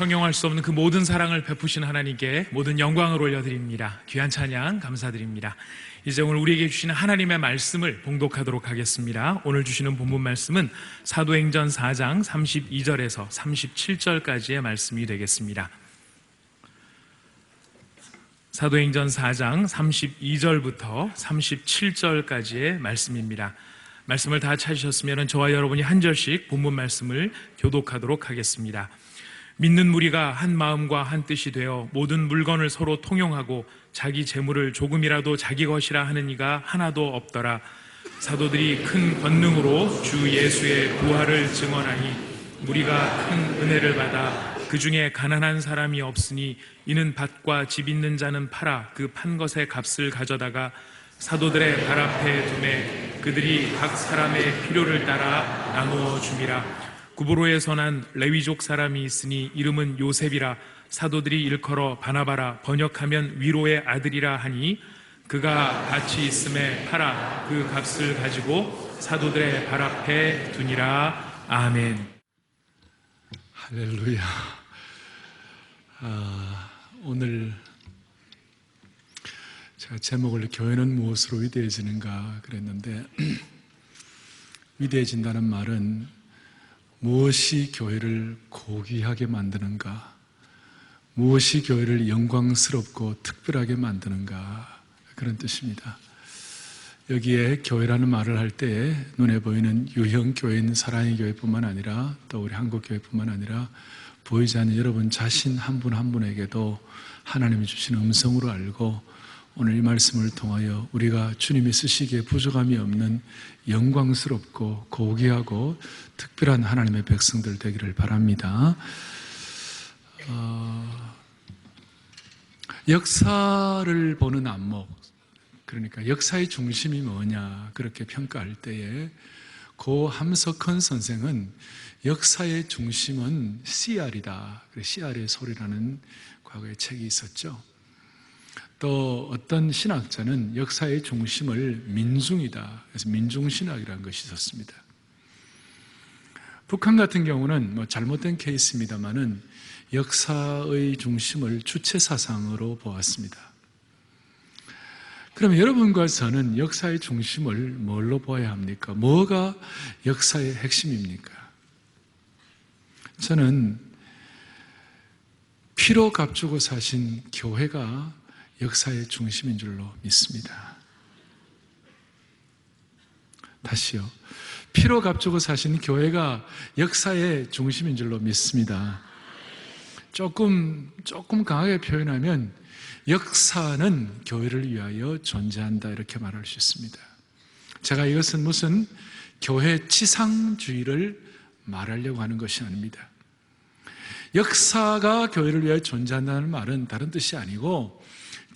형용할 수 없는 그 모든 사랑을 베푸신 하나님께 모든 영광을 올려드립니다. 귀한 찬양 감사드립니다. 이제 오늘 우리에게 주시는 하나님의 말씀을 봉독하도록 하겠습니다. 오늘 주시는 본문 말씀은 사도행전 4장 32절에서 37절까지의 말씀이 되겠습니다. 사도행전 4장 32절부터 37절까지의 말씀입니다. 말씀을 다 찾으셨으면 저와 여러분이 한 절씩 본문 말씀을 교독하도록 하겠습니다. 믿는 무리가 한 마음과 한 뜻이 되어 모든 물건을 서로 통용하고 자기 재물을 조금이라도 자기 것이라 하는 이가 하나도 없더라. 사도들이 큰 권능으로 주 예수의 부활을 증언하니 무리가 큰 은혜를 받아 그 중에 가난한 사람이 없으니 이는 밭과 집 있는 자는 팔아 그 판 것의 값을 가져다가 사도들의 발 앞에 두매 그들이 각 사람의 필요를 따라 나누어 줌이라. 구브로에서 난 레위족 사람이 있으니 이름은 요셉이라. 사도들이 일컬어 바나바라 번역하면 위로의 아들이라 하니 그가 밭이 있음에 팔아 그 값을 가지고 사도들의 발 앞에 두니라. 아멘. 할렐루야. 오늘 제가 제목을 교회는 무엇으로 위대해지는가 그랬는데 위대해진다는 말은 무엇이 교회를 고귀하게 만드는가, 무엇이 교회를 영광스럽고 특별하게 만드는가, 그런 뜻입니다. 여기에 교회라는 말을 할 때에 눈에 보이는 유형 교회인 사랑의 교회뿐만 아니라 또 우리 한국 교회뿐만 아니라 보이지 않는 여러분 자신 한 분 한 분에게도 하나님이 주신 음성으로 알고 오늘 이 말씀을 통하여 우리가 주님이 쓰시기에 부족함이 없는 영광스럽고 고귀하고 특별한 하나님의 백성들 되기를 바랍니다. 역사를 보는 안목, 그러니까 역사의 중심이 뭐냐 그렇게 평가할 때에 고 함석헌 선생은 역사의 중심은 CR이다. CR의 소리라는 과거에 책이 있었죠. 또 어떤 신학자는 역사의 중심을 민중이다. 그래서 민중신학이라는 것이 있었습니다. 북한 같은 경우는 잘못된 케이스입니다만은 역사의 중심을 주체사상으로 보았습니다. 그럼 여러분과 저는 역사의 중심을 뭘로 보아야 합니까? 뭐가 역사의 핵심입니까? 저는 피로 값주고 사신 교회가 역사의 중심인 줄로 믿습니다. 다시요. 피로 값주고 사신 교회가 역사의 중심인 줄로 믿습니다. 조금 강하게 표현하면 역사는 교회를 위하여 존재한다 이렇게 말할 수 있습니다. 제가 이것은 무슨 교회 치상주의를 말하려고 하는 것이 아닙니다. 역사가 교회를 위하여 존재한다는 말은 다른 뜻이 아니고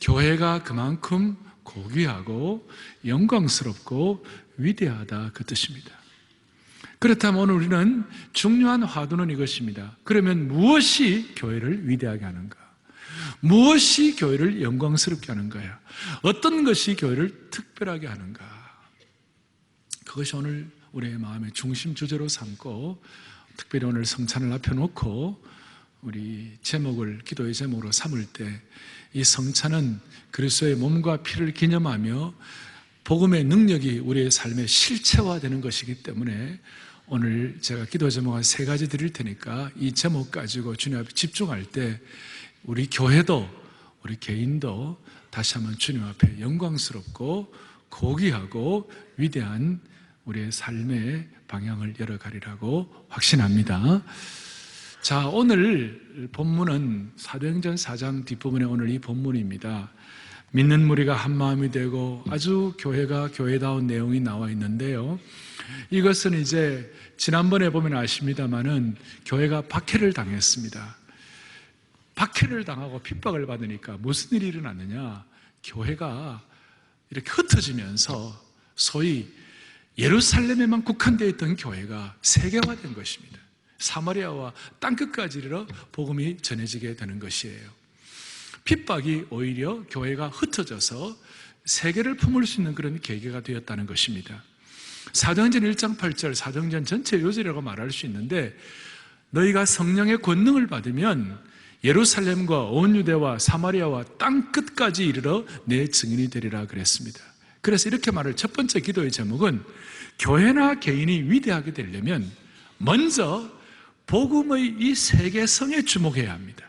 교회가 그만큼 고귀하고 영광스럽고 위대하다 그 뜻입니다. 그렇다면 오늘 우리는 중요한 화두는 이것입니다. 그러면 무엇이 교회를 위대하게 하는가? 무엇이 교회를 영광스럽게 하는가요? 어떤 것이 교회를 특별하게 하는가? 그것이 오늘 우리의 마음의 중심 주제로 삼고 특별히 오늘 성찬을 앞에 놓고 우리 제목을 기도의 제목으로 삼을 때 이 성찬은 그리스도의 몸과 피를 기념하며 복음의 능력이 우리의 삶에 실체화되는 것이기 때문에 오늘 제가 기도 제목 한 3가지 드릴 테니까 이 제목 가지고 주님 앞에 집중할 때 우리 교회도 우리 개인도 다시 한번 주님 앞에 영광스럽고 고귀하고 위대한 우리의 삶의 방향을 열어가리라고 확신합니다. 자, 오늘 본문은 사도행전 4장 뒷부분에 오늘 이 본문입니다. 믿는 무리가 한 마음이 되고 아주 교회가 교회다운 내용이 나와 있는데요. 이것은 이제 지난번에 보면 아십니다만은 교회가 박해를 당했습니다. 박해를 당하고 핍박을 받으니까 무슨 일이 일어났느냐? 교회가 이렇게 흩어지면서 소위 예루살렘에만 국한되어 있던 교회가 세계화된 것입니다. 사마리아와 땅끝까지 이르러 복음이 전해지게 되는 것이에요. 핍박이 오히려 교회가 흩어져서 세계를 품을 수 있는 그런 계기가 되었다는 것입니다. 사도행전 1장 8절, 사도행전 전체 요절이라고 말할 수 있는데 너희가 성령의 권능을 받으면 예루살렘과 온 유대와 사마리아와 땅끝까지 이르러 내 증인이 되리라 그랬습니다. 그래서 이렇게 말을, 첫 번째 기도의 제목은 교회나 개인이 위대하게 되려면 먼저 복음의 이 세계성에 주목해야 합니다.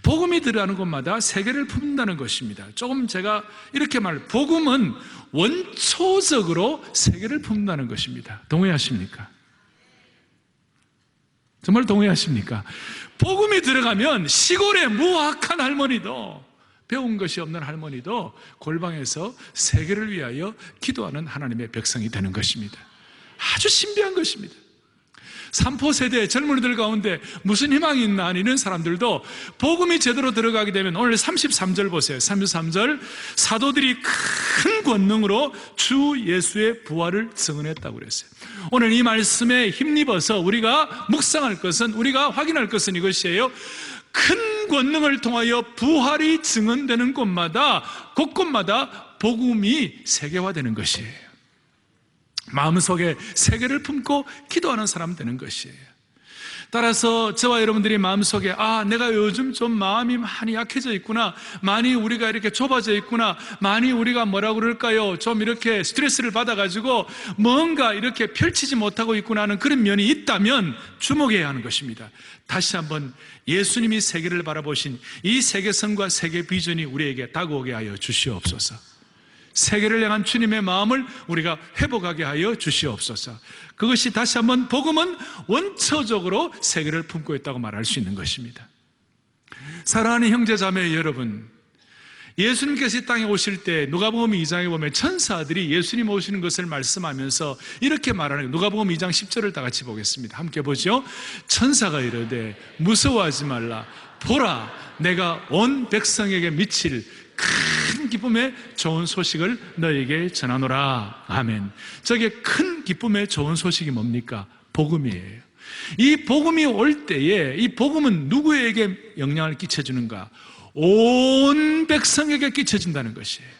복음이 들어가는 곳마다 세계를 품는다는 것입니다. 조금 제가 이렇게 복음은 원초적으로 세계를 품는다는 것입니다. 동의하십니까? 정말 동의하십니까? 복음이 들어가면 시골의 무학한 할머니도, 배운 것이 없는 할머니도 골방에서 세계를 위하여 기도하는 하나님의 백성이 되는 것입니다. 아주 신비한 것입니다. 삼포세대 젊은이들 가운데 무슨 희망이 있나 하는 이런 사람들도 복음이 제대로 들어가게 되면, 오늘 33절 보세요. 33절, 사도들이 큰 권능으로 주 예수의 부활을 증언했다고 그랬어요. 오늘 이 말씀에 힘입어서 우리가 묵상할 것은, 우리가 확인할 것은 이것이에요. 큰 권능을 통하여 부활이 증언되는 곳마다, 곳곳마다 복음이 세계화되는 것이에요. 마음속에 세계를 품고 기도하는 사람 되는 것이에요. 따라서 저와 여러분들이 마음속에, 내가 요즘 좀 마음이 많이 약해져 있구나, 많이 우리가 이렇게 좁아져 있구나, 많이 우리가 뭐라고 그럴까요, 좀 이렇게 스트레스를 받아가지고 뭔가 이렇게 펼치지 못하고 있구나 하는 그런 면이 있다면 주목해야 하는 것입니다. 다시 한번 예수님이 세계를 바라보신 이 세계성과 세계 비전이 우리에게 다가오게 하여 주시옵소서. 세계를 향한 주님의 마음을 우리가 회복하게 하여 주시옵소서. 그것이 다시 한번 복음은 원초적으로 세계를 품고 있다고 말할 수 있는 것입니다. 사랑하는 형제 자매 여러분, 예수님께서 이 땅에 오실 때 누가복음 2장에 보면 천사들이 예수님 오시는 것을 말씀하면서 이렇게 말하는 거예요. 누가복음 2장 10절을 다 같이 보겠습니다. 함께 보죠. 천사가 이르되 무서워하지 말라, 보라 내가 온 백성에게 미칠 큰 기쁨의 좋은 소식을 너에게 전하노라. 아멘. 저게 큰 기쁨의 좋은 소식이 뭡니까? 복음이에요. 이 복음이 올 때에 이 복음은 누구에게 영향을 끼쳐주는가? 온 백성에게 끼쳐진다는 것이에요.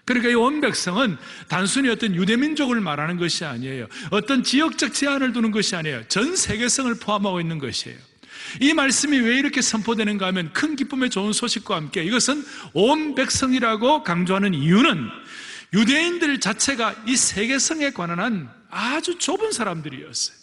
그러니까 이 온 백성은 단순히 어떤 유대민족을 말하는 것이 아니에요. 어떤 지역적 제한을 두는 것이 아니에요. 전 세계성을 포함하고 있는 것이에요. 이 말씀이 왜 이렇게 선포되는가 하면, 큰 기쁨의 좋은 소식과 함께 이것은 온 백성이라고 강조하는 이유는 유대인들 자체가 이 세계성에 관한 아주 좁은 사람들이었어요.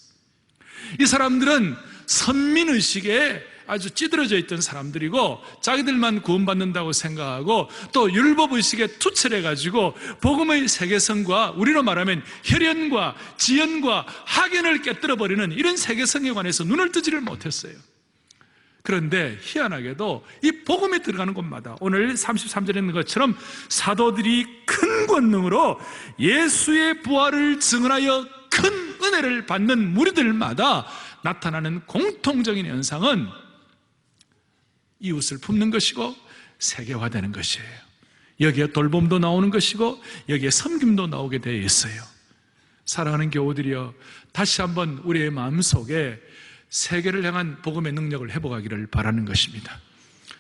이 사람들은 선민의식에 아주 찌들어져 있던 사람들이고, 자기들만 구원받는다고 생각하고 또 율법의식에 투철해가지고 복음의 세계성과, 우리로 말하면 혈연과 지연과 학연을 깨뜨려버리는 이런 세계성에 관해서 눈을 뜨지를 못했어요. 그런데 희한하게도 이 복음이 들어가는 곳마다 오늘 33절에 있는 것처럼 사도들이 큰 권능으로 예수의 부활을 증언하여 큰 은혜를 받는 무리들마다 나타나는 공통적인 현상은 이웃을 품는 것이고 세계화되는 것이에요. 여기에 돌봄도 나오는 것이고 여기에 섬김도 나오게 되어 있어요. 사랑하는 교우들이여, 다시 한번 우리의 마음속에 세계를 향한 복음의 능력을 회복하기를 바라는 것입니다.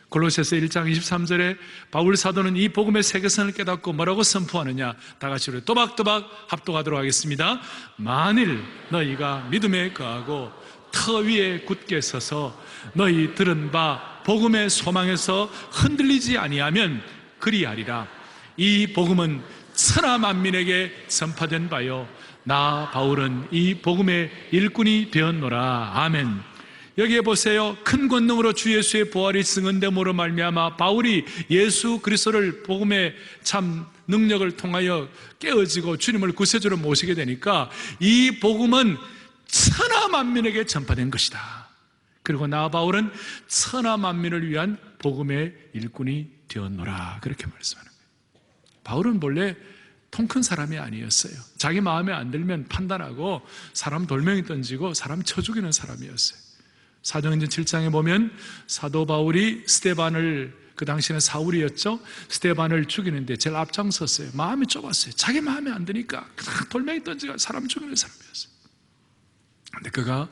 골로새서 1장 23절에 바울 사도는 이 복음의 세계성을 깨닫고 뭐라고 선포하느냐? 다 같이 우리 또박또박 합독하도록 하겠습니다. 만일 너희가 믿음에 거하고 터 위에 굳게 서서 너희 들은 바 복음의 소망에서 흔들리지 아니하면 그리하리라. 이 복음은 천하 만민에게 전파된 바요, 나 바울은 이 복음의 일꾼이 되었노라. 아멘. 여기에 보세요. 큰 권능으로 주 예수의 부활이 증언됨으로 말미암아 바울이 예수 그리스도를 복음의 참 능력을 통하여 깨어지고 주님을 구세주로 모시게 되니까 이 복음은 천하 만민에게 전파된 것이다. 그리고 나 바울은 천하 만민을 위한 복음의 일꾼이 되었노라. 그렇게 말씀하는 거예요. 바울은 본래 통 큰 사람이 아니었어요. 자기 마음에 안 들면 판단하고 사람 돌멩이 던지고 사람 쳐 죽이는 사람이었어요. 사도행전 7장에 보면 사도 바울이 스데반을, 그 당시에는 사울이었죠, 스데반을 죽이는데 제일 앞장섰어요. 마음이 좁았어요. 자기 마음에 안 드니까 돌멩이 던지고 사람 죽이는 사람이었어요. 그런데 그가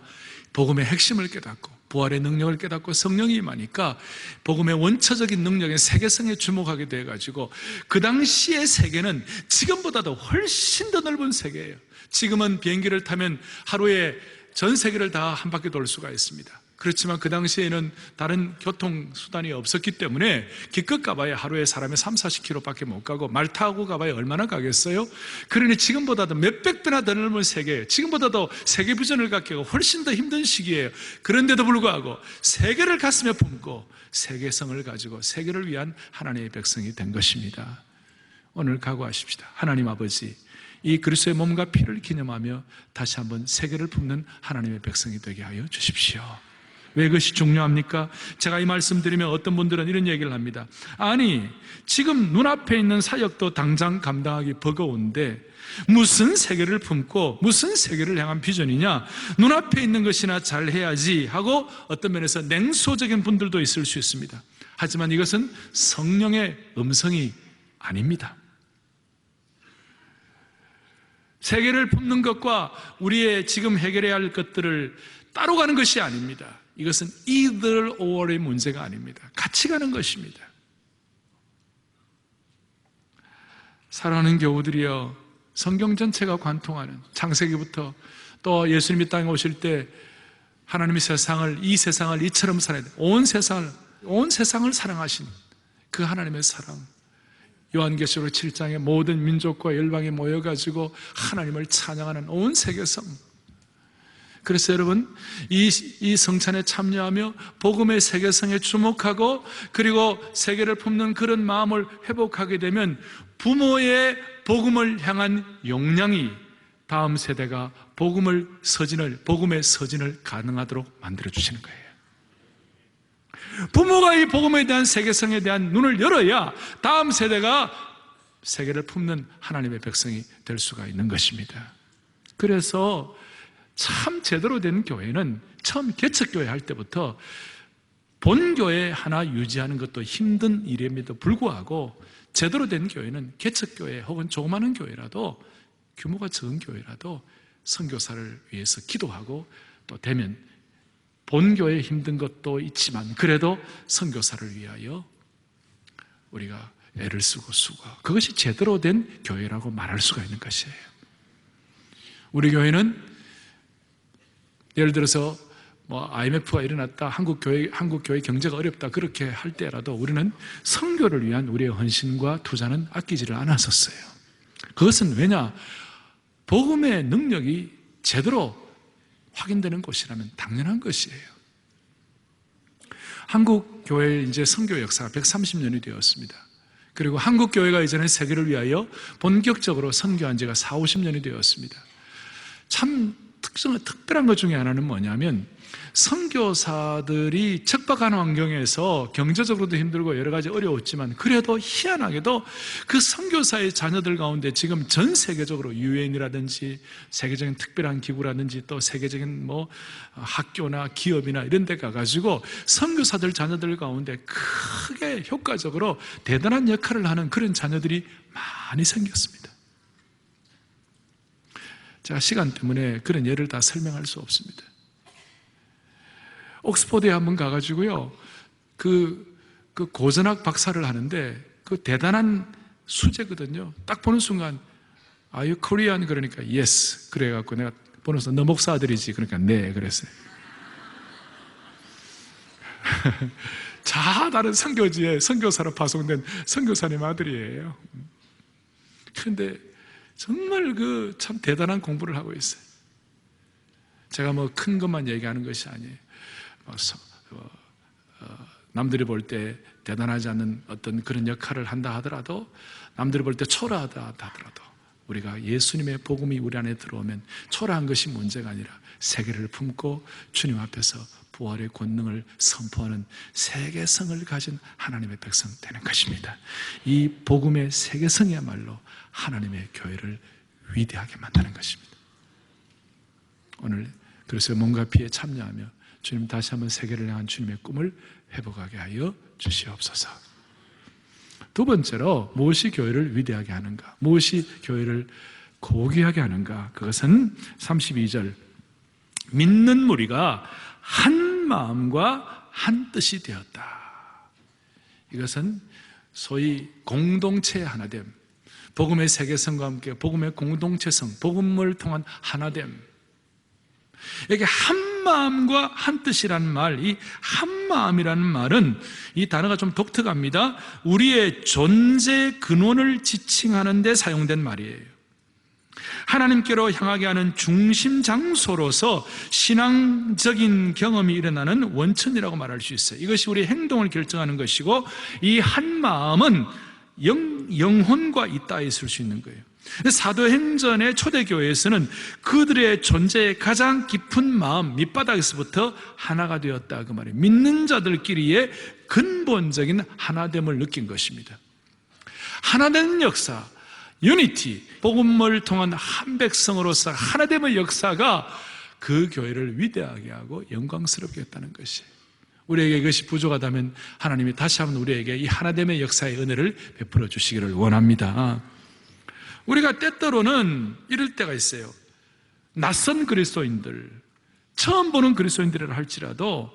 복음의 핵심을 깨닫고 부활의 능력을 깨닫고 성령이 임하니까 복음의 원초적인 능력의 세계성에 주목하게 돼가지고 그 당시의 세계는 지금보다도 훨씬 더 넓은 세계예요. 지금은 비행기를 타면 하루에 전 세계를 다 한 바퀴 돌 수가 있습니다. 그렇지만 그 당시에는 다른 교통수단이 없었기 때문에 기껏 가봐야 하루에 사람이 30-40km밖에 못 가고 말 타고 가봐야 얼마나 가겠어요? 그러니 지금보다도 몇백 배나 더 넓은 세계, 지금보다도 세계 비전을 갖기가 훨씬 더 힘든 시기예요. 그런데도 불구하고 세계를 가슴에 품고 세계성을 가지고 세계를 위한 하나님의 백성이 된 것입니다. 오늘 각오하십시다. 하나님 아버지, 이 그리스도의 몸과 피를 기념하며 다시 한번 세계를 품는 하나님의 백성이 되게 하여 주십시오. 왜 그것이 중요합니까? 제가 이 말씀 드리면 어떤 분들은 이런 얘기를 합니다. 아니, 지금 눈앞에 있는 사역도 당장 감당하기 버거운데 무슨 세계를 품고 무슨 세계를 향한 비전이냐? 눈앞에 있는 것이나 잘 해야지 하고 어떤 면에서 냉소적인 분들도 있을 수 있습니다. 하지만 이것은 성령의 음성이 아닙니다. 세계를 품는 것과 우리의 지금 해결해야 할 것들을 따로 가는 것이 아닙니다. 이것은 either or의 문제가 아닙니다. 같이 가는 것입니다. 사랑하는 교우들이여, 성경 전체가 관통하는 창세기부터 또 예수님이 땅에 오실 때 하나님이 이 세상을 이처럼 살아야 돼. 온 세상을 사랑하신 그 하나님의 사랑. 요한계시록 7장에 모든 민족과 열방이 모여가지고 하나님을 찬양하는 온 세계성. 그래서 여러분, 이 성찬에 참여하며 복음의 세계성에 주목하고 그리고 세계를 품는 그런 마음을 회복하게 되면 부모의 복음을 향한 역량이 다음 세대가 복음의 서진을 가능하도록 만들어주시는 거예요. 부모가 이 복음에 대한 세계성에 대한 눈을 열어야 다음 세대가 세계를 품는 하나님의 백성이 될 수가 있는 것입니다. 그래서 참 제대로 된 교회는 처음 개척교회 할 때부터 본교회 하나 유지하는 것도 힘든 일임에도 불구하고 제대로 된 교회는 개척교회 혹은 조그마한 교회라도 규모가 적은 교회라도 선교사를 위해서 기도하고 또 되면 본교회 힘든 것도 있지만 그래도 선교사를 위하여 우리가 애를 쓰고 그것이 제대로 된 교회라고 말할 수가 있는 것이에요. 우리 교회는 예를 들어서 IMF가 일어났다, 한국 교회 경제가 어렵다 그렇게 할 때라도 우리는 선교를 위한 우리의 헌신과 투자는 아끼지를 않았었어요. 그것은 왜냐? 복음의 능력이 제대로 확인되는 곳이라면 당연한 것이에요. 한국 교회의 이제 선교 역사가 130년이 되었습니다. 그리고 한국 교회가 이전에 세계를 위하여 본격적으로 선교한 지가 40-50년이 되었습니다. 참 특별한 것 중에 하나는 뭐냐면 선교사들이 척박한 환경에서 경제적으로도 힘들고 여러 가지 어려웠지만 그래도 희한하게도 그 선교사의 자녀들 가운데 지금 전 세계적으로 유엔이라든지 세계적인 특별한 기구라든지 또 세계적인 학교나 기업이나 이런 데 가가지고 선교사들 자녀들 가운데 크게 효과적으로 대단한 역할을 하는 그런 자녀들이 많이 생겼습니다. 제가 시간 때문에 그런 예를 다 설명할 수 없습니다. 옥스퍼드에 한번 가가지고요, 그 고전학 박사를 하는데 그 대단한 수제거든요. 딱 보는 순간 Are you Korean? 그러니까 Yes. 그래갖고 내가 보면서 너 목사 아들이지? 그러니까 네. 그랬어요. 자, 다른 선교지에 선교사로 파송된 선교사님 아들이에요. 그런데 정말 참 대단한 공부를 하고 있어요. 제가 큰 것만 얘기하는 것이 아니에요. 남들이 볼 때 대단하지 않은 어떤 그런 역할을 한다 하더라도, 남들이 볼 때 초라하다 하더라도 우리가 예수님의 복음이 우리 안에 들어오면 초라한 것이 문제가 아니라 세계를 품고 주님 앞에서 부활의 권능을 선포하는 세계성을 가진 하나님의 백성 되는 것입니다. 이 복음의 세계성이야말로 하나님의 교회를 위대하게 만드는 것입니다. 오늘 그래서 몸과 피에 참여하며 주님 다시 한번 세계를 향한 주님의 꿈을 회복하게 하여 주시옵소서. 두 번째로 무엇이 교회를 위대하게 하는가? 무엇이 교회를 고귀하게 하는가? 그것은 32절, 믿는 무리가 한 마음과 한 뜻이 되었다. 이것은 소위 공동체의 하나됨, 복음의 세계성과 함께 복음의 공동체성, 복음을 통한 하나됨. 이게 한 마음과 한 뜻이라는 말, 이 한 마음이라는 말은 이 단어가 좀 독특합니다. 우리의 존재 근원을 지칭하는 데 사용된 말이에요. 하나님께로 향하게 하는 중심 장소로서 신앙적인 경험이 일어나는 원천이라고 말할 수 있어요. 이것이 우리의 행동을 결정하는 것이고, 이 한 마음은 영혼과 있다 있을 수 있는 거예요. 사도행전의 초대교회에서는 그들의 존재의 가장 깊은 마음 밑바닥에서부터 하나가 되었다, 그 말이에요. 믿는 자들끼리의 근본적인 하나됨을 느낀 것입니다. 하나된 역사, 유니티, 복음을 통한 한 백성으로서 하나됨의 역사가 그 교회를 위대하게 하고 영광스럽게 했다는 것이에요. 우리에게 이것이 부족하다면 하나님이 다시 한번 우리에게 이 하나됨의 역사의 은혜를 베풀어 주시기를 원합니다. 우리가 때때로는 이럴 때가 있어요. 낯선 그리스도인들, 처음 보는 그리스도인들이라 할지라도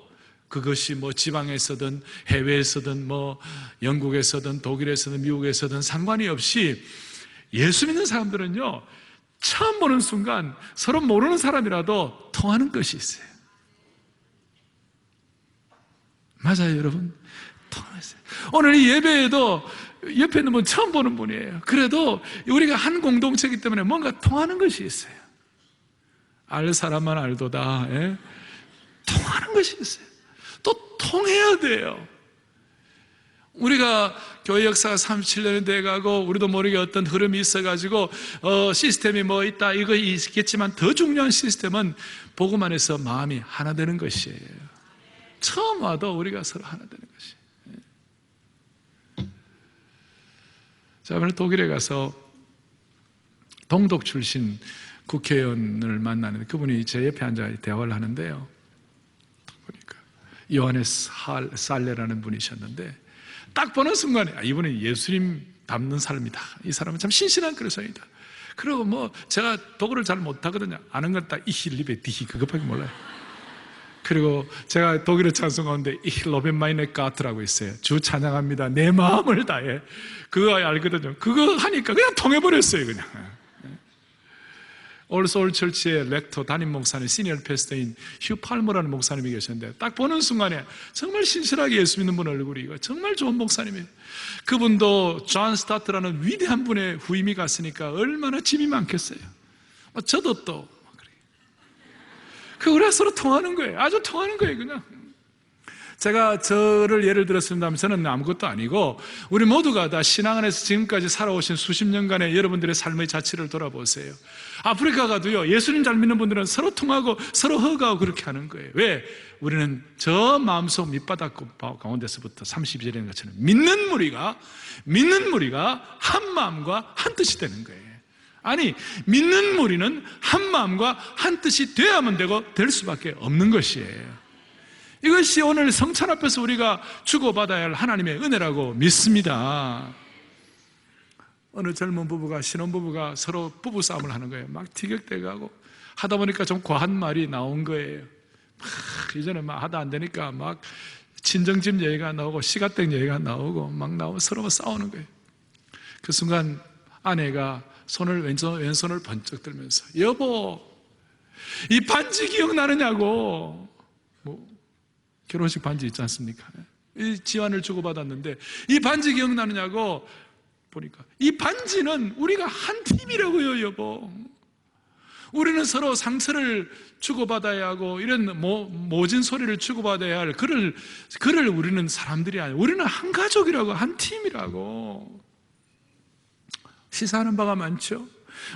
그것이 뭐 지방에서든 해외에서든 뭐 영국에서든 독일에서든 미국에서든 상관이 없이 예수 믿는 사람들은요, 처음 보는 순간 서로 모르는 사람이라도 통하는 것이 있어요. 맞아요, 여러분. 통했어요. 오늘 이 예배에도 옆에 있는 분 처음 보는 분이에요. 그래도 우리가 한 공동체이기 때문에 뭔가 통하는 것이 있어요. 알 사람만 알도다. 예? 통하는 것이 있어요. 또 통해야 돼요. 우리가 교회 역사가 37년이 돼가고 우리도 모르게 어떤 흐름이 있어가지고 시스템이 뭐 있다 이거 있겠지만, 더 중요한 시스템은 복음 안에서 마음이 하나 되는 것이에요. 처음 와도 우리가 서로 하나 되는 것이에요. 자, 오늘 독일에 가서 동독 출신 국회의원을 만나는데, 그분이 제 옆에 앉아 대화를 하는데요, 보니까 요하네스 살레라는 분이셨는데, 딱 보는 순간에 이분은 예수님 닮는 사람이다, 이 사람은 참 신실한 그리스도인이다. 그리고 뭐 제가 독어를 잘 못하거든요. 아는 건 딱 이힐리베 디히 그것밖에 몰라요. 그리고 제가 독일어 찬송 가운데 Ich lobe meine Gott라고 있어요. 주 찬양합니다, 내 마음을 다해. 그거 알거든요. 그거 하니까 그냥 통해버렸어요, 그냥. 올소울 철치의 렉터 담임 목사님, 시니어 패스터인 휴 팔머라는 목사님이 계셨는데, 딱 보는 순간에 정말 신실하게 예수 믿는 분 얼굴이 정말 좋은 목사님이에요. 그분도 존 스타트라는 위대한 분의 후임이 갔으니까 얼마나 짐이 많겠어요. 저도 또 우리가 서로 통하는 거예요. 아주 통하는 거예요, 그냥. 제가 저를 예를 들었습니다. 저는 아무것도 아니고, 우리 모두가 다 신앙 안에서 지금까지 살아오신 수십 년간의 여러분들의 삶의 자취를 돌아보세요. 아프리카 가도요, 예수님 잘 믿는 분들은 서로 통하고 서로 허가하고 그렇게 하는 거예요. 왜? 우리는 저 마음속 밑바닥 가운데서부터 32절에 것처럼 믿는 무리가 한 마음과 한 뜻이 되는 거예요. 아니, 믿는 무리는 한 마음과 한 뜻이 돼야만 되고 될 수밖에 없는 것이에요. 이것이 오늘 성찬 앞에서 우리가 주고받아야 할 하나님의 은혜라고 믿습니다. 어느 젊은 부부가, 신혼부부가 서로 부부싸움을 하는 거예요. 막 티격대가고 하다 보니까 좀 과한 말이 나온 거예요. 이전에 막 하다 안 되니까 막 친정집 얘기가 나오고 시가댁 얘기가 나오고 막 서로 싸우는 거예요. 그 순간 아내가 왼손을 번쩍 들면서, 여보, 이 반지 기억나느냐고. 뭐 결혼식 반지 있지 않습니까? 이 지환을 주고받았는데 이 반지 기억나느냐고. 보니까 이 반지는 우리가 한 팀이라고요, 여보. 우리는 서로 상처를 주고받아야 하고 이런 모진 소리를 주고받아야 할 그를 우리는 사람들이 아니고 우리는 한 가족이라고, 한 팀이라고. 시사하는 바가 많죠.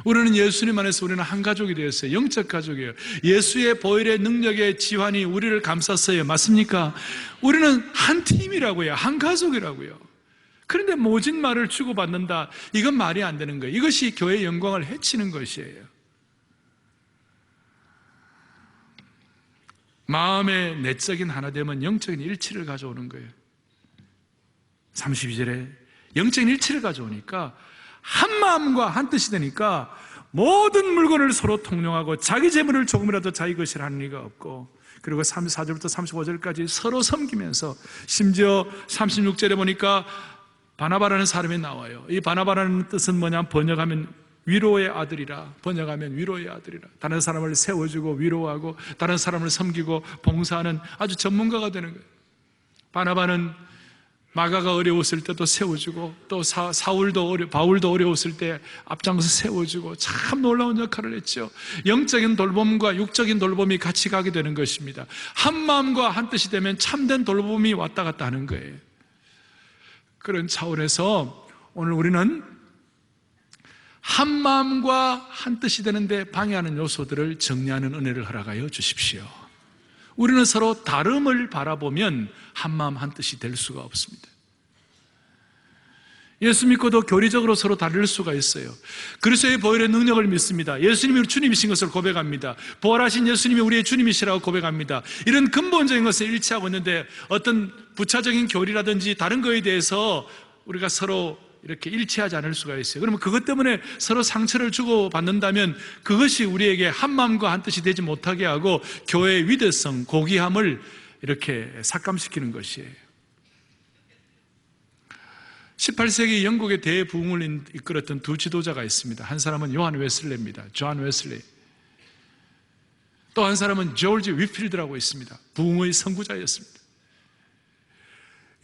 우리는 예수님 안에서 우리는 한 가족이 되었어요. 영적 가족이에요. 예수의 보혈의 능력의 지환이 우리를 감쌌어요. 맞습니까? 우리는 한 팀이라고요, 한 가족이라고요. 그런데 모진 말을 주고받는다, 이건 말이 안 되는 거예요. 이것이 교회의 영광을 해치는 것이에요. 마음의 내적인 하나됨은 영적인 일치를 가져오는 거예요. 32절에 영적인 일치를 가져오니까 한 마음과 한 뜻이 되니까 모든 물건을 서로 통용하고 자기 재물을 조금이라도 자기 것이라 하는 이가 없고, 그리고 34절부터 35절까지 서로 섬기면서, 심지어 36절에 보니까 바나바라는 사람이 나와요. 이 바나바라는 뜻은 뭐냐, 번역하면 위로의 아들이라, 번역하면 위로의 아들이라. 다른 사람을 세워주고 위로하고 다른 사람을 섬기고 봉사하는 아주 전문가가 되는 거예요. 바나바는 마가가 어려웠을 때도 세워주고, 또 바울도 어려웠을 때 앞장서 세워주고, 참 놀라운 역할을 했죠. 영적인 돌봄과 육적인 돌봄이 같이 가게 되는 것입니다. 한 마음과 한 뜻이 되면 참된 돌봄이 왔다 갔다 하는 거예요. 그런 차원에서 오늘 우리는 한 마음과 한 뜻이 되는데 방해하는 요소들을 정리하는 은혜를 허락하여 주십시오. 우리는 서로 다름을 바라보면 한 마음 한 뜻이 될 수가 없습니다. 예수 믿고도 교리적으로 서로 다를 수가 있어요. 그리스도의 보혈의 능력을 믿습니다. 예수님이 주님이신 것을 고백합니다. 부활하신 예수님이 우리의 주님이시라고 고백합니다. 이런 근본적인 것을 일치하고 있는데 어떤 부차적인 교리라든지 다른 거에 대해서 우리가 서로 이렇게 일치하지 않을 수가 있어요. 그러면 그것 때문에 서로 상처를 주고받는다면 그것이 우리에게 한 마음과 한 뜻이 되지 못하게 하고 교회의 위대성, 고귀함을 이렇게 삭감시키는 것이에요. 18세기 영국의 대부흥을 이끌었던 두 지도자가 있습니다. 한 사람은 요한 웨슬레입니다. 존 웨슬레. 또 한 사람은 조지 위필드라고 있습니다. 부흥의 선구자였습니다.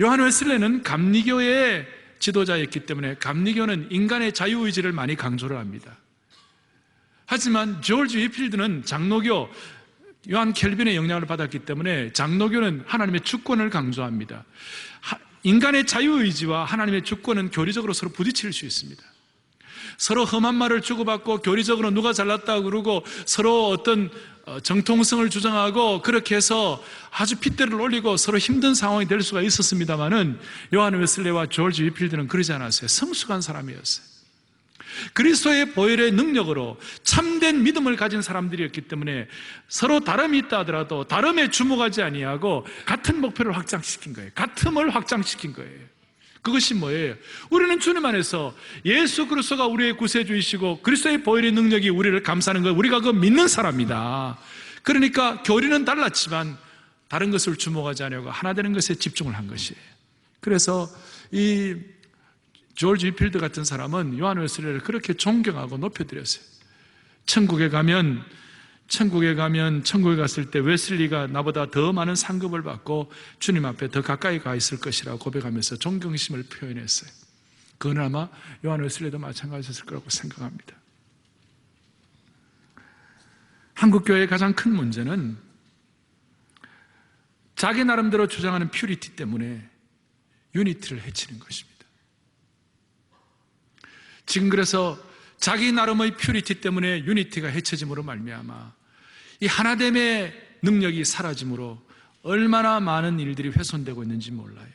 요한 웨슬레는 감리교의 지도자였기 때문에 감리교는 인간의 자유의지를 많이 강조를 합니다. 하지만 조지 위필드는 장로교, 요한 켈빈의 영향을 받았기 때문에 장로교는 하나님의 주권을 강조합니다. 인간의 자유의지와 하나님의 주권은 교리적으로 서로 부딪힐 수 있습니다. 서로 험한 말을 주고받고 교리적으로 누가 잘났다고 그러고 서로 어떤 정통성을 주장하고 그렇게 해서 아주 핏대를 올리고 서로 힘든 상황이 될 수가 있었습니다만은 요한 웨슬레와 조지 위필드는 그러지 않았어요. 성숙한 사람이었어요. 그리스도의 보혈의 능력으로 참된 믿음을 가진 사람들이었기 때문에 서로 다름이 있다 하더라도 다름에 주목하지 아니하고 같은 목표를 확장시킨 거예요. 같음을 확장시킨 거예요. 그것이 뭐예요? 우리는 주님 안에서 예수 그리스도가 우리의 구세주이시고 그리스도의 보혈의 능력이 우리를 감싸는 거예요. 우리가 그거 믿는 사람이다. 그러니까 교리는 달랐지만 다른 것을 주목하지 않으려고 하나 되는 것에 집중을 한 것이에요. 그래서 이 조지 위필드 같은 사람은 요한 웨슬레를 그렇게 존경하고 높여드렸어요. 천국에 갔을 때 웨슬리가 나보다 더 많은 상급을 받고 주님 앞에 더 가까이 가 있을 것이라고 고백하면서 존경심을 표현했어요. 그건 아마 요한 웨슬리도 마찬가지였을 거라고 생각합니다. 한국교회의 가장 큰 문제는 자기 나름대로 주장하는 퓨리티 때문에 유니티를 해치는 것입니다. 지금 그래서 자기 나름의 퓨리티 때문에 유니티가 해쳐짐으로 말미암아 이 하나됨의 능력이 사라짐으로 얼마나 많은 일들이 훼손되고 있는지 몰라요.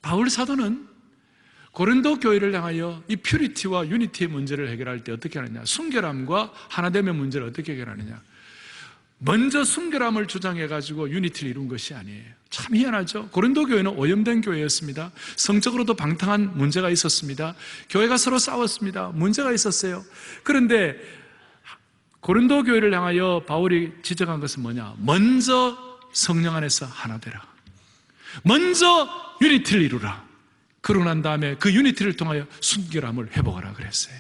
바울 사도는 고린도 교회를 향하여 이 퓨리티와 유니티의 문제를 해결할 때 어떻게 하느냐, 순결함과 하나됨의 문제를 어떻게 해결하느냐, 먼저 순결함을 주장해가지고 유니티를 이룬 것이 아니에요. 참 희한하죠. 고린도 교회는 오염된 교회였습니다. 성적으로도 방탕한 문제가 있었습니다. 교회가 서로 싸웠습니다. 문제가 있었어요. 그런데 고린도 교회를 향하여 바울이 지적한 것은 뭐냐, 먼저 성령 안에서 하나 되라, 먼저 유니티를 이루라. 그러고 난 다음에 그 유니티를 통하여 순결함을 회복하라 그랬어요.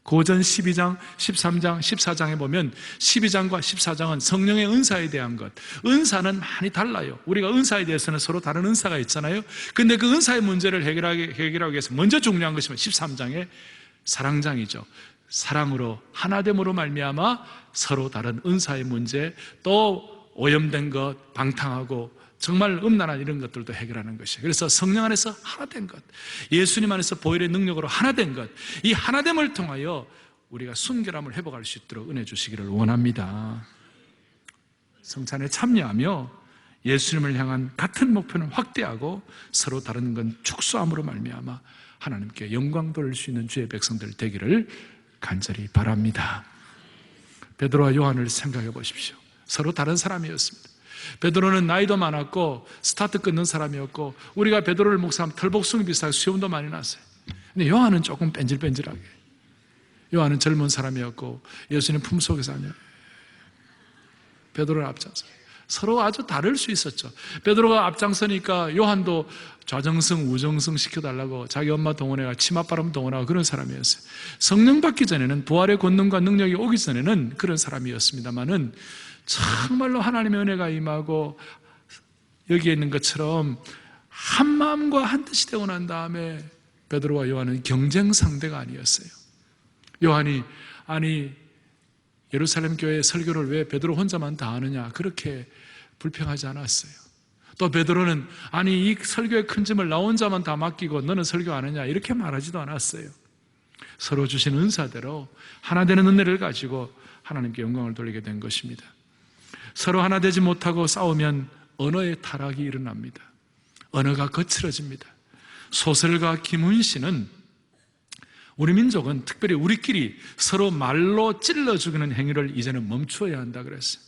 고전 12장, 13장, 14장에 보면 12장과 14장은 성령의 은사에 대한 것, 은사는 많이 달라요. 우리가 은사에 대해서는 서로 다른 은사가 있잖아요. 근데 그 은사의 문제를 해결하기 위해서 먼저 중요한 것이 13장의 사랑장이죠. 사랑으로 하나됨으로 말미암아 서로 다른 은사의 문제, 또 오염된 것, 방탕하고 정말 음란한 이런 것들도 해결하는 것이에요. 그래서 성령 안에서 하나된 것, 예수님 안에서 보혈의 능력으로 하나된 것, 이 하나됨을 통하여 우리가 순결함을 회복할 수 있도록 은혜 주시기를 원합니다. 성찬에 참여하며 예수님을 향한 같은 목표는 확대하고 서로 다른 건 축소함으로 말미암아 하나님께 영광 돌릴 수 있는 주의 백성들 되기를 간절히 바랍니다. 베드로와 요한을 생각해 보십시오. 서로 다른 사람이었습니다. 베드로는 나이도 많았고 스타트 끊는 사람이었고, 우리가 베드로를 목사하면 털복숭이 비슷하게 수염도 많이 났어요. 근데 요한은 조금 뺀질뺀질하게, 요한은 젊은 사람이었고 예수님 품속에서 하냐, 베드로를 앞장서 서로 아주 다를 수 있었죠. 베드로가 앞장서니까 요한도 좌정승 우정승 시켜달라고 자기 엄마 동원해가 치맛바람 동원하고 그런 사람이었어요. 성령 받기 전에는, 부활의 권능과 능력이 오기 전에는 그런 사람이었습니다만은 정말로 하나님의 은혜가 임하고 여기에 있는 것처럼 한 마음과 한 뜻이 되고 난 다음에 베드로와 요한은 경쟁 상대가 아니었어요. 요한이 아니 예루살렘 교회 설교를 왜 베드로 혼자만 다 하느냐 그렇게 불평하지 않았어요. 또 베드로는 아니 이 설교의 큰 짐을 나 혼자만 다 맡기고 너는 설교 안 하냐 이렇게 말하지도 않았어요. 서로 주신 은사대로 하나 되는 은혜를 가지고 하나님께 영광을 돌리게 된 것입니다. 서로 하나 되지 못하고 싸우면 언어의 타락이 일어납니다. 언어가 거칠어집니다. 소설가 김훈씨는 우리 민족은 특별히 우리끼리 서로 말로 찔러 죽이는 행위를 이제는 멈추어야 한다 그랬어요.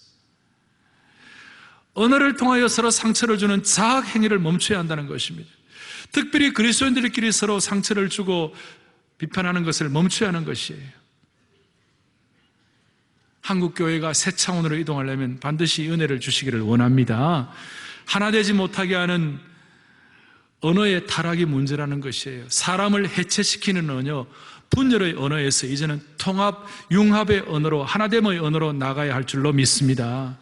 언어를 통하여 서로 상처를 주는 자학 행위를 멈춰야 한다는 것입니다. 특별히 그리스도인들끼리 서로 상처를 주고 비판하는 것을 멈춰야 하는 것이에요. 한국교회가 새 차원으로 이동하려면 반드시 은혜를 주시기를 원합니다. 하나 되지 못하게 하는 언어의 타락이 문제라는 것이에요. 사람을 해체시키는 언어, 분열의 언어에서 이제는 통합, 융합의 언어로, 하나됨의 언어로 나가야 할 줄로 믿습니다.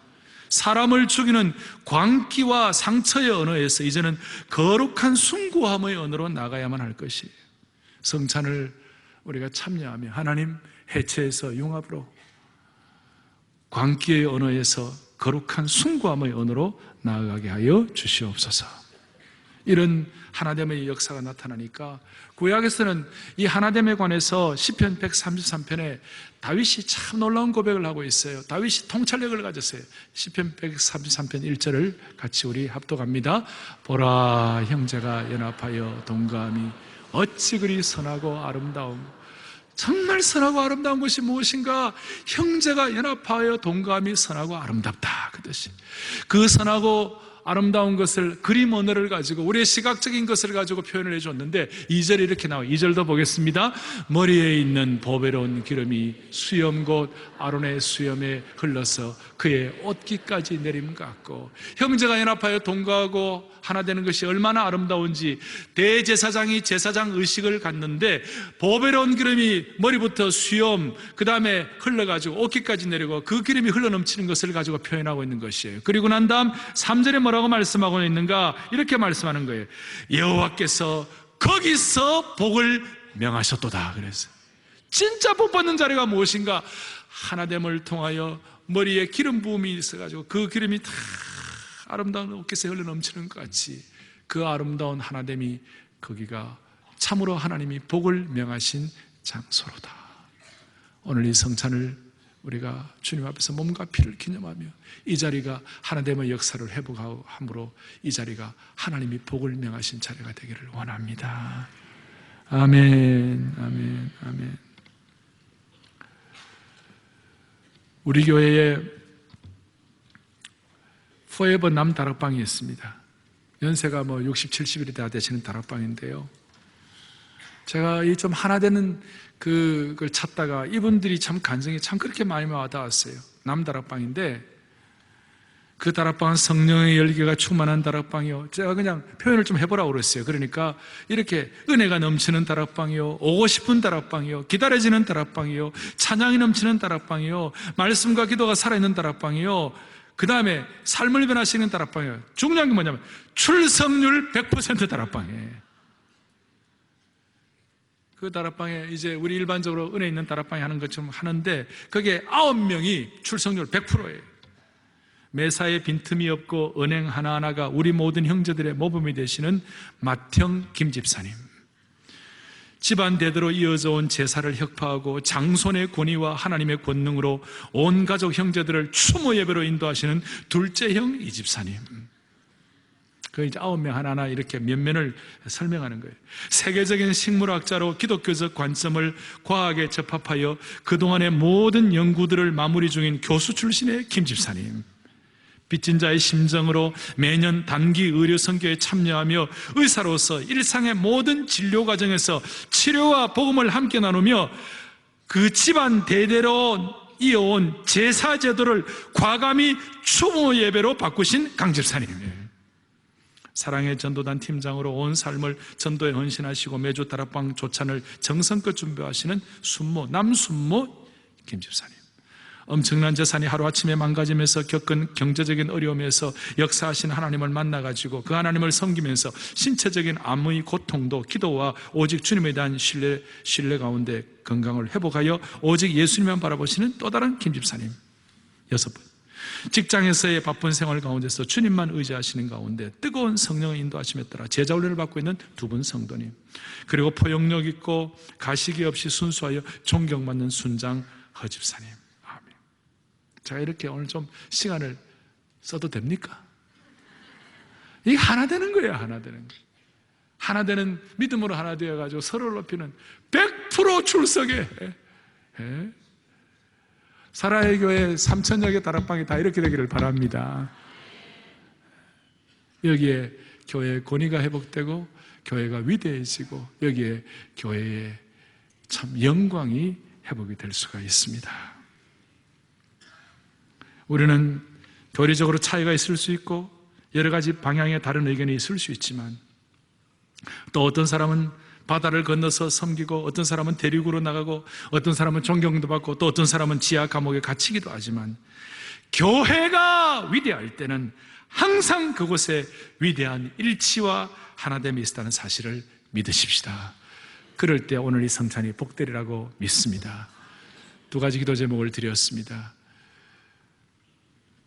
사람을 죽이는 광기와 상처의 언어에서 이제는 거룩한 숭고함의 언어로 나가야만 할 것이에요. 성찬을 우리가 참여하며 하나님 해체에서 융합으로, 광기의 언어에서 거룩한 숭고함의 언어로 나아가게 하여 주시옵소서. 이런 하나됨의 역사가 나타나니까 구약에서는 이 하나됨에 관해서 시편 133편에 다윗이 참 놀라운 고백을 하고 있어요. 다윗이 통찰력을 가졌어요. 시편 133편 1절을 같이 우리 합독합니다. 보라, 형제가 연합하여 동감이 어찌 그리 선하고 아름다움. 정말 선하고 아름다운 것이 무엇인가? 형제가 연합하여 동감이 선하고 아름답다, 그 뜻이. 그 선하고 아름다운 것을 그림 언어를 가지고 우리의 시각적인 것을 가지고 표현을 해줬는데 2절에 이렇게 나와요. 2절도 보겠습니다. 머리에 있는 보배로운 기름이 수염 곧 아론의 수염에 흘러서 그의 옷깃까지 내림 같고, 형제가 연합하여 동거하고 하나 되는 것이 얼마나 아름다운지 대제사장이 제사장 의식을 갖는데 보배로운 기름이 머리부터 수염 그 다음에 흘러가지고 옷깃까지 내리고 그 기름이 흘러넘치는 것을 가지고 표현하고 있는 것이에요. 그리고 난 다음 3절에 뭐라고 말씀하고 있는가? 이렇게 말씀하는 거예요. 여호와께서 거기서 복을 명하셨도다. 그래서 진짜 복 받는 자리가 무엇인가? 하나됨을 통하여 머리에 기름 부음이 있어가지고 그 기름이 다 아름다운 옷깃에 흘러넘치는 것 같이 그 아름다운 하나됨이 거기가 참으로 하나님이 복을 명하신 장소로다. 오늘 이 성찬을 우리가 주님 앞에서 몸과 피를 기념하며 이 자리가 하나됨의 역사를 회복함으로 이 자리가 하나님이 복을 명하신 자리가 되기를 원합니다. 아멘, 아멘, 아멘. 우리 교회에 포에버 남 다락방이 있습니다. 연세가 60, 70일이 다 되시는 다락방인데요. 제가 이 좀 하나 되는 그걸 찾다가 이분들이 참 간증이 참 그렇게 많이 와닿았어요. 남 다락방인데 그 다락방은 성령의 열기가 충만한 다락방이요. 제가 그냥 표현을 좀 해보라고 그랬어요. 그러니까 이렇게 은혜가 넘치는 다락방이요, 오고 싶은 다락방이요, 기다려지는 다락방이요, 찬양이 넘치는 다락방이요, 말씀과 기도가 살아있는 다락방이요, 그 다음에 삶을 변화시키는 다락방이에요. 중요한 게 뭐냐면 출석률 100% 다락방이에요. 그 다락방에 이제 우리 일반적으로 은혜 있는 다락방에 하는 것처럼 하는데 거기에 9명이 출석률 100%예요. 매사에 빈틈이 없고 은행 하나하나가 우리 모든 형제들의 모범이 되시는 맏형 김집사님, 집안 대대로 이어져 온 제사를 혁파하고 장손의 권위와 하나님의 권능으로 온 가족 형제들을 추모 예배로 인도하시는 둘째 형 이집사님, 그 이제 9명 하나하나 이렇게 면면을 설명하는 거예요. 세계적인 식물학자로 기독교적 관점을 과학에 접합하여 그동안의 모든 연구들을 마무리 중인 교수 출신의 김집사님, 빚진 자의 심정으로 매년 단기 의료 선교에 참여하며 의사로서 일상의 모든 진료 과정에서 치료와 복음을 함께 나누며 그 집안 대대로 이어온 제사 제도를 과감히 추모 예배로 바꾸신 강 집사님. 사랑의 전도단 팀장으로 온 삶을 전도에 헌신하시고 매주 다락방 조찬을 정성껏 준비하시는 순모, 남순모 김 집사님. 엄청난 재산이 하루아침에 망가지면서 겪은 경제적인 어려움에서 역사하신 하나님을 만나가지고 그 하나님을 섬기면서 신체적인 암의 고통도 기도와 오직 주님에 대한 신뢰 가운데 건강을 회복하여 오직 예수님만 바라보시는 또 다른 김 집사님 6분. 직장에서의 바쁜 생활 가운데서 주님만 의지하시는 가운데 뜨거운 성령의 인도하심에 따라 제자 훈련을 받고 있는 2분 성도님, 그리고 포용력 있고 가식이 없이 순수하여 존경받는 순장 허 집사님. 아멘. 제가 이렇게 오늘 좀 시간을 써도 됩니까? 이게 하나 되는 거예요. 하나 되는 거예요. 하나 되는 믿음으로 하나 되어가지고 서로를 높이는 100% 출석에 사라의 교회 3,000여 개 다락방이 다 이렇게 되기를 바랍니다. 여기에 교회의 권위가 회복되고 교회가 위대해지고 여기에 교회의 참 영광이 회복이 될 수가 있습니다. 우리는 교리적으로 차이가 있을 수 있고 여러 가지 방향의 다른 의견이 있을 수 있지만 또 어떤 사람은 바다를 건너서 섬기고 어떤 사람은 대륙으로 나가고 어떤 사람은 존경도 받고 또 어떤 사람은 지하 감옥에 갇히기도 하지만 교회가 위대할 때는 항상 그곳에 위대한 일치와 하나됨이 있다는 사실을 믿으십시다. 그럴 때 오늘 이 성찬이 복되리라고 믿습니다. 2가지 기도 제목을 드렸습니다.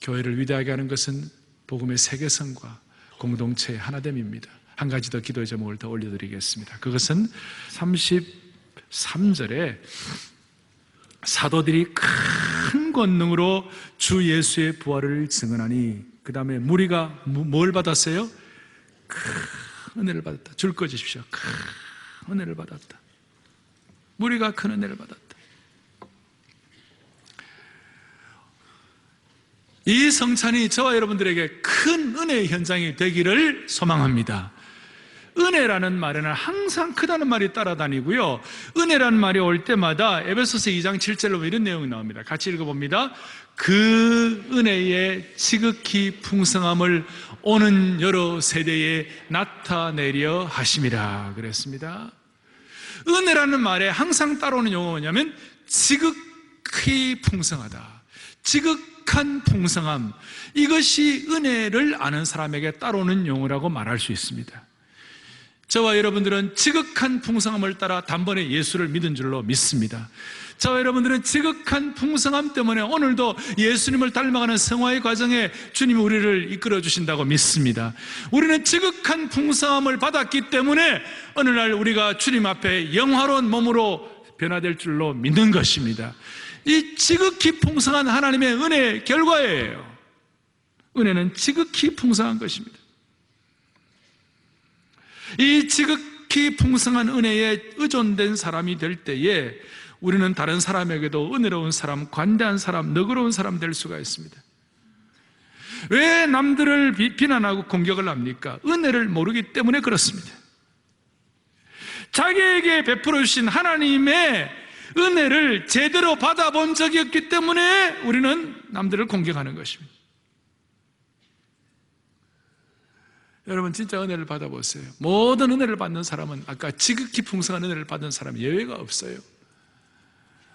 교회를 위대하게 하는 것은 복음의 세계성과 공동체의 하나됨입니다. 한 가지 더 기도의 제목을 더 올려드리겠습니다. 그것은 33절에 사도들이 큰 권능으로 주 예수의 부활을 증언하니 그 다음에 무리가 뭘 받았어요? 큰 은혜를 받았다. 줄 거 주십시오. 큰 은혜를 받았다. 무리가 큰 은혜를 받았다. 이 성찬이 저와 여러분들에게 큰 은혜의 현장이 되기를 소망합니다. 은혜라는 말에는 항상 크다는 말이 따라다니고요. 은혜라는 말이 올 때마다 에베소서 2장 7절로 이런 내용이 나옵니다. 같이 읽어봅니다. 그 은혜의 지극히 풍성함을 오는 여러 세대에 나타내려 하심이라 그랬습니다. 은혜라는 말에 항상 따라오는 용어가 뭐냐면 지극히 풍성하다. 지극한 풍성함. 이것이 은혜를 아는 사람에게 따라오는 용어라고 말할 수 있습니다. 저와 여러분들은 지극한 풍성함을 따라 단번에 예수를 믿은 줄로 믿습니다. 저와 여러분들은 지극한 풍성함 때문에 오늘도 예수님을 닮아가는 성화의 과정에 주님이 우리를 이끌어 주신다고 믿습니다. 우리는 지극한 풍성함을 받았기 때문에 어느 날 우리가 주님 앞에 영화로운 몸으로 변화될 줄로 믿는 것입니다. 이 지극히 풍성한 하나님의 은혜의 결과예요. 은혜는 지극히 풍성한 것입니다. 이 지극히 풍성한 은혜에 의존된 사람이 될 때에 우리는 다른 사람에게도 은혜로운 사람, 관대한 사람, 너그러운 사람 될 수가 있습니다. 왜 남들을 비난하고 공격을 합니까? 은혜를 모르기 때문에 그렇습니다. 자기에게 베풀어 주신 하나님의 은혜를 제대로 받아본 적이 없기 때문에 우리는 남들을 공격하는 것입니다. 여러분 진짜 은혜를 받아보세요. 모든 은혜를 받는 사람은 아까 지극히 풍성한 은혜를 받는 사람은 예외가 없어요.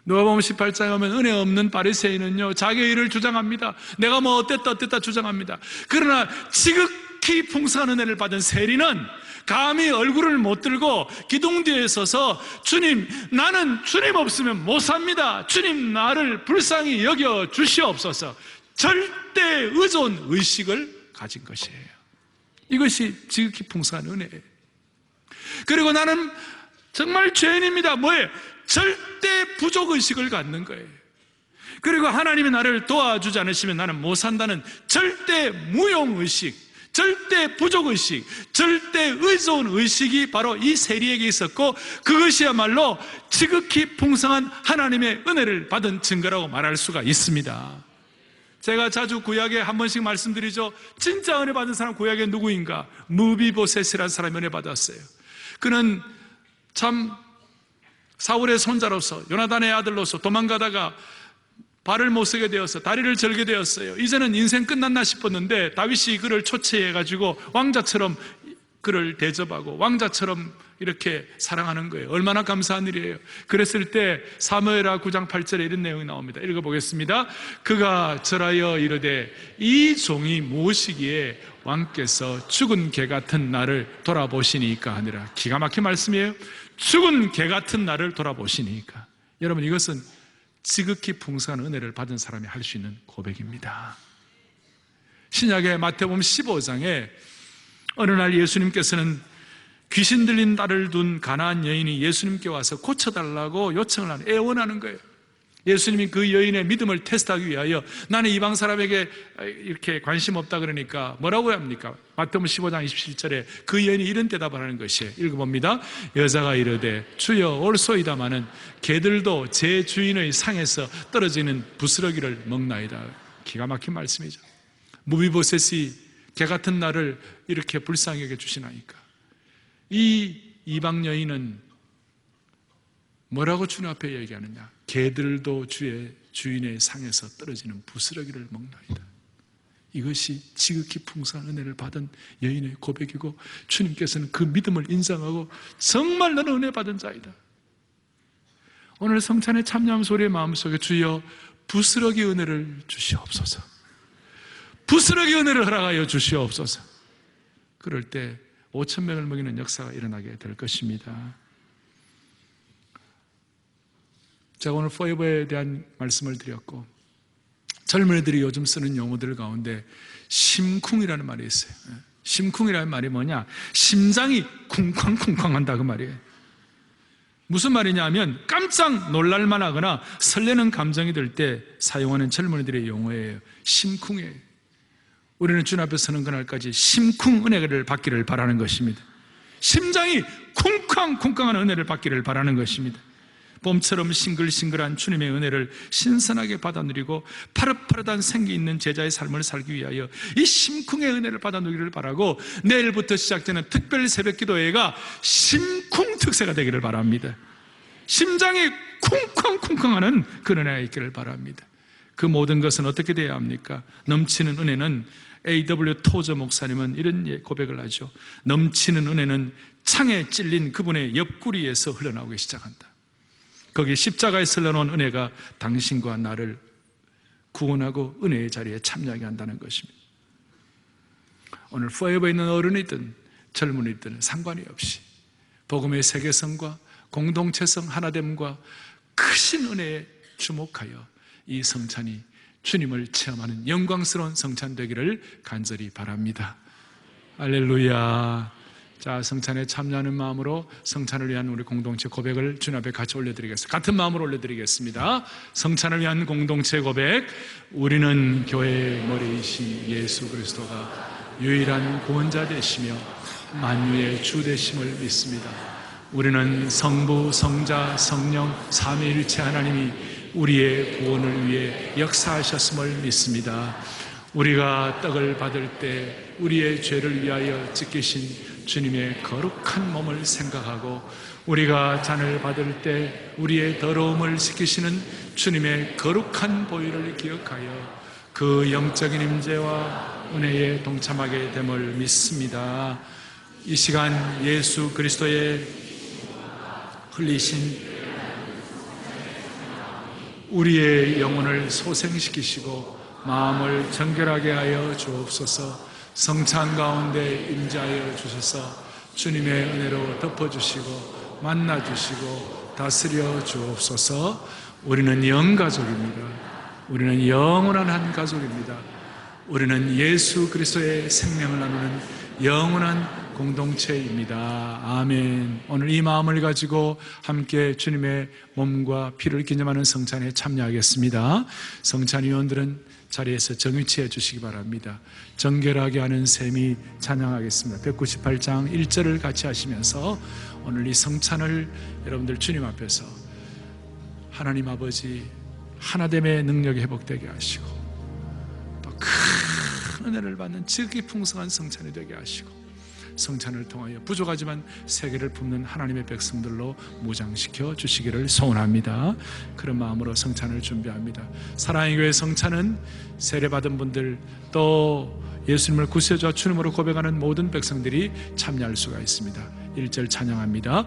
누가복음 18장 하면 은혜 없는 바리새인은요 자기의 일을 주장합니다. 내가 뭐 어땠다 주장합니다. 그러나 지극히 풍성한 은혜를 받은 세리는 감히 얼굴을 못 들고 기둥 뒤에 서서 주님, 나는 주님 없으면 못 삽니다. 주님 나를 불쌍히 여겨 주시옵소서. 절대 의존 의식을 가진 것이에요. 이것이 지극히 풍성한 은혜예요. 그리고 나는 정말 죄인입니다. 뭐예요? 절대 부족의식을 갖는 거예요. 그리고 하나님이 나를 도와주지 않으시면 나는 못 산다는 절대 무용의식, 절대 부족의식, 절대 의존의식이 바로 이 세리에게 있었고 그것이야말로 지극히 풍성한 하나님의 은혜를 받은 증거라고 말할 수가 있습니다. 제가 자주 구약에 한 번씩 말씀드리죠. 진짜 은혜 받은 사람 구약에 누구인가? 무비보셋이라는 사람이 은혜 받았어요. 그는 참 사울의 손자로서 요나단의 아들로서 도망가다가 발을 못 쓰게 되어서 다리를 절게 되었어요. 이제는 인생 끝났나 싶었는데 다윗이 그를 초췌해가지고 왕자처럼 그를 대접하고 왕자처럼 이렇게 사랑하는 거예요. 얼마나 감사한 일이에요. 그랬을 때 사무엘하 9장 8절에 이런 내용이 나옵니다. 읽어보겠습니다. 그가 절하여 이르되 이 종이 무엇이기에 왕께서 죽은 개 같은 나를 돌아보시니까 하니라. 기가 막힌 말씀이에요. 죽은 개 같은 나를 돌아보시니까. 여러분, 이것은 지극히 풍성한 은혜를 받은 사람이 할 수 있는 고백입니다. 신약의 마태복음 15장에 어느 날 예수님께서는 귀신 들린 딸을 둔 가나안 여인이 예수님께 와서 고쳐달라고 요청을 하는, 애원하는 거예요. 예수님이 그 여인의 믿음을 테스트하기 위하여 나는 이방 사람에게 이렇게 관심 없다 그러니까 뭐라고 합니까? 마태복음 15장 27절에 그 여인이 이런 대답을 하는 것이에요. 읽어봅니다. 여자가 이르되 주여 올소이다마는 개들도 제 주인의 상에서 떨어지는 부스러기를 먹나이다. 기가 막힌 말씀이죠. 무비보셋이 개 같은 나를 이렇게 불쌍히 여겨 주시나이까. 이 이방 여인은 뭐라고 주님 앞에 얘기하느냐? 개들도 주인의 상에서 떨어지는 부스러기를 먹나이다. 이것이 지극히 풍성한 은혜를 받은 여인의 고백이고, 주님께서는 그 믿음을 인정하고 정말 너는 은혜 받은 자이다. 오늘 성찬에 참여하면서 우리의 마음속에 주여 부스러기 은혜를 주시옵소서, 부스러기 은혜를 허락하여 주시옵소서. 그럴 때 5,000명을 먹이는 역사가 일어나게 될 것입니다. 제가 오늘 포에버에 대한 말씀을 드렸고, 젊은이들이 요즘 쓰는 용어들 가운데 심쿵이라는 말이 있어요. 심쿵이라는 말이 뭐냐? 심장이 쿵쾅쿵쾅 한다 그 말이에요. 무슨 말이냐 하면 깜짝 놀랄만 하거나 설레는 감정이 들 때 사용하는 젊은이들의 용어예요. 심쿵이에요. 우리는 주님 앞에 서는 그날까지 심쿵 은혜를 받기를 바라는 것입니다. 심장이 쿵쾅쿵쾅한 은혜를 받기를 바라는 것입니다. 봄처럼 싱글싱글한 주님의 은혜를 신선하게 받아 누리고 파릇파릇한 생기 있는 제자의 삶을 살기 위하여 이 심쿵의 은혜를 받아 누리기를 바라고, 내일부터 시작되는 특별 새벽 기도회가 심쿵 특세가 되기를 바랍니다. 심장이 쿵쾅쿵쾅하는 그 은혜가 있기를 바랍니다. 그 모든 것은 어떻게 되어야 합니까? 넘치는 은혜는, A.W. 토저 목사님은 이런 고백을 하죠. 넘치는 은혜는 창에 찔린 그분의 옆구리에서 흘러나오기 시작한다. 거기 십자가에 흘러놓은 은혜가 당신과 나를 구원하고 은혜의 자리에 참여하게 한다는 것입니다. 오늘 포에버에 있는 어른이든 젊은이든 상관이 없이 복음의 세계성과 공동체성 하나됨과 크신 은혜에 주목하여 이 성찬이 주님을 체험하는 영광스러운 성찬 되기를 간절히 바랍니다. 할렐루야. 자, 성찬에 참여하는 마음으로 성찬을 위한 우리 공동체 고백을 주님 앞에 같이 올려드리겠습니다. 같은 마음으로 올려드리겠습니다. 성찬을 위한 공동체 고백. 우리는 교회의 머리이신 예수 그리스도가 유일한 구원자 되시며 만유의 주 되심을 믿습니다. 우리는 성부, 성자, 성령 삼위일체 하나님이 우리의 구원을 위해 역사하셨음을 믿습니다. 우리가 떡을 받을 때 우리의 죄를 위하여 찢기신 주님의 거룩한 몸을 생각하고, 우리가 잔을 받을 때 우리의 더러움을 씻기시는 주님의 거룩한 보혈을 기억하여 그 영적인 임재와 은혜에 동참하게 됨을 믿습니다. 이 시간 예수 그리스도의 흘리신 우리의 영혼을 소생시키시고 마음을 정결하게 하여 주옵소서. 성찬 가운데 임재하여 주셔서 주님의 은혜로 덮어주시고 만나주시고 다스려 주옵소서. 우리는 영가족입니다. 우리는 영원한 한 가족입니다. 우리는 예수 그리스도의 생명을 나누는 영원한 공동체입니다. 아멘. 오늘 이 마음을 가지고 함께 주님의 몸과 피를 기념하는 성찬에 참여하겠습니다. 성찬위원들은 자리에서 정위치해 주시기 바랍니다. 정결하게 하는 셈이 찬양하겠습니다. 198장 1절을 같이 하시면서 오늘 이 성찬을 여러분들 주님 앞에서 하나님 아버지 하나됨의 능력이 회복되게 하시고 또 큰 은혜를 받는 지극히 풍성한 성찬이 되게 하시고 성찬을 통하여 부족하지만 세계를 품는 하나님의 백성들로 무장시켜 주시기를 소원합니다. 그런 마음으로 성찬을 준비합니다. 사랑의 교회 성찬은 세례받은 분들 또 예수님을 구세주와 주님으로 고백하는 모든 백성들이 참여할 수가 있습니다. 1절 찬양합니다.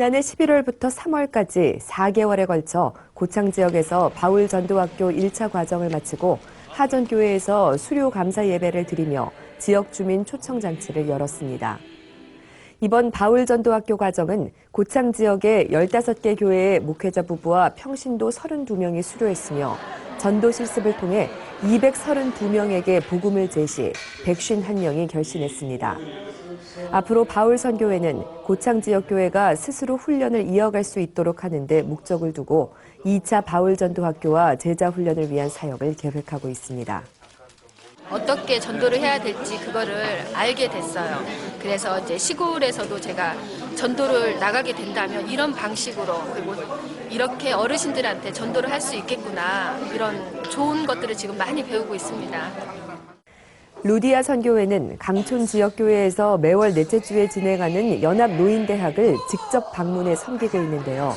지난해 11월부터 3월까지 4개월에 걸쳐 고창 지역에서 바울 전도학교 1차 과정을 마치고 하전교회에서 수료 감사 예배를 드리며 지역 주민 초청잔치를 열었습니다. 이번 바울 전도학교 과정은 고창 지역의 15개 교회의 목회자 부부와 평신도 32명이 수료했으며 전도 실습을 통해 232명에게 복음을 제시, 151명이 결신했습니다. 앞으로 바울 선교회는 고창 지역 교회가 스스로 훈련을 이어갈 수 있도록 하는 데 목적을 두고 2차 바울 전도학교와 제자 훈련을 위한 사역을 계획하고 있습니다. 어떻게 전도를 해야 될지 그거를 알게 됐어요. 그래서 이제 시골에서도 제가 전도를 나가게 된다면 이런 방식으로 그리고 이렇게 어르신들한테 전도를 할 수 있겠구나 이런 좋은 것들을 지금 많이 배우고 있습니다. 루디아 선교회는 강촌 지역교회에서 매월 넷째 주에 진행하는 연합노인대학을 직접 방문해 섬기고 있는데요.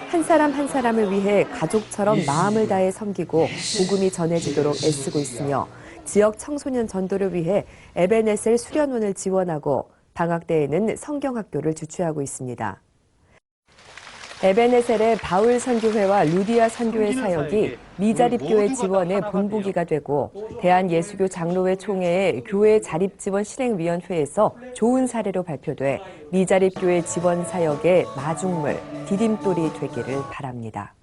한 사람 한 사람을 위해 가족처럼 마음을 다해 섬기고 복음이 전해지도록 애쓰고 있으며 지역 청소년 전도를 위해 에베네셀 수련원을 지원하고 방학 때에는 성경학교를 주최하고 있습니다. 에베네셀의 바울 선교회와 루디아 선교회 사역이 미자립교회 지원의 본보기가 되고 대한예수교 장로회 총회의 교회 자립지원실행위원회에서 좋은 사례로 발표돼 미자립교회 지원 사역의 마중물, 디딤돌이 되기를 바랍니다.